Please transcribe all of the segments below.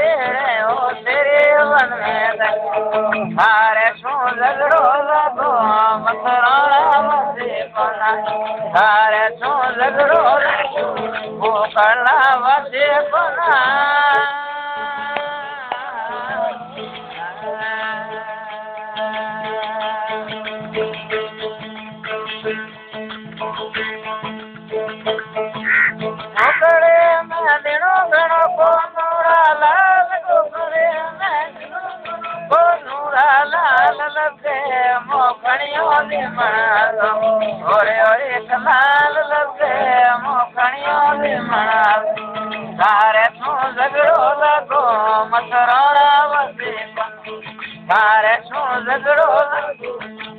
रे हो तेरे वन में थारे शू झगड़ो लगो मथुरा वसे कोना थारे शू झगड़ो वो करना वसे कोना लाल लगे मोखणियों भी मना तारे तू झगड़ो लगो मथुरा वसे तारे तू झगड़ो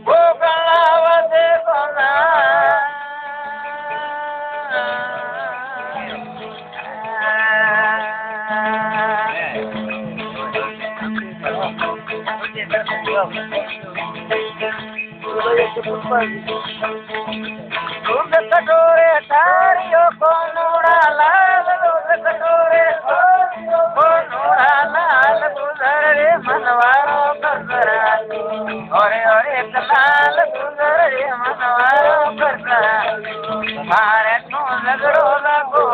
वो गला वसे कोना दूध कटोरे तारियो को नूरा लाल दूध कटोरे को नूरा लाल दूधर रे मनवारो करकरा ओरे ओरे लाल दूधर रे मनवारो करकरा मारे तू झगड़ो लगो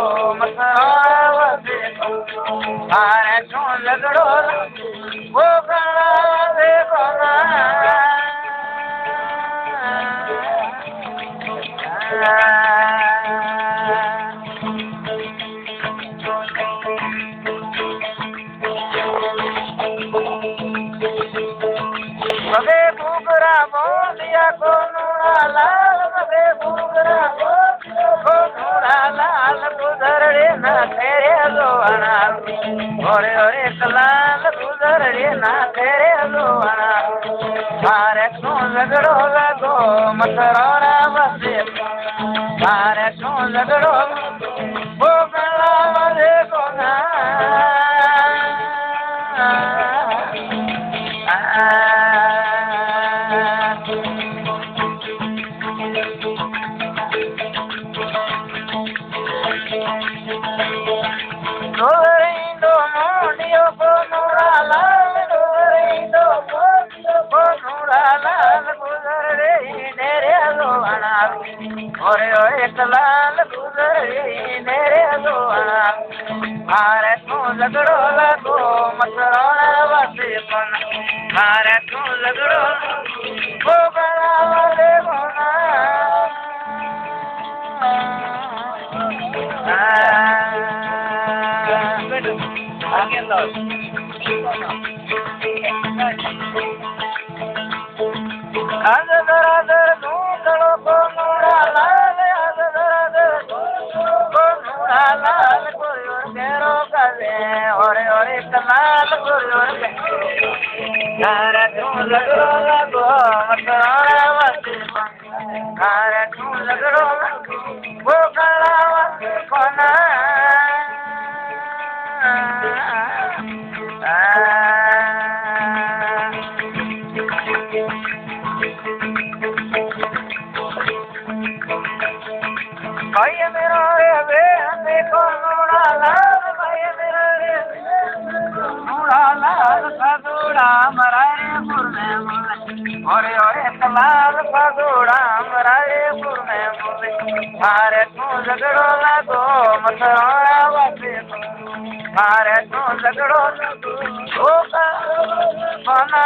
मथुरा वसे मारे तू झगड़ो वो गला वसे कोना मगे घूगरा बोलिया को नूरा लाल मगे घूगरा को नूरा लाल गुजर रे ना तेरे लोहाना ओरे ओरे लाल गुजर रे ना तेरे लोहाना मारे तू झगड़ो लगो मथुरा वसे मारे तू झगड़ो वो गला वसे कोना डोरिंदो मोंडियो को नूरा लाल डोरिंदो को नूरा लाल गुजर रे नेरे लोहाना ओरे ओरे लाल गुजर रे नेरे लोहाना मारे तू झगड़ो लगो मथुरा वसे कोना मारे तू झगड़ो वो गला वसे कोना आगे लो अजदर दूधड़ो को नूरा लाल अजदर को नूरा लाल गुरुर केरो करे ओरे ओरे लाल गुरुर तारे तू झगड़ो लगो मथुरा वसे तारे तू झगड़ो वो गला वसे कोना भाई मेरा रे वे देखो नूरा लाल भाई मेरा रे नूरा लाल सदुड़ा मरारे पुर में बोले ओरे ओरे लाल सदुड़ा मरारे पुर में बोले मारे तू झगड़ो लगो मथुरा वसे मारे तू झगड़ो लगो ओ कोना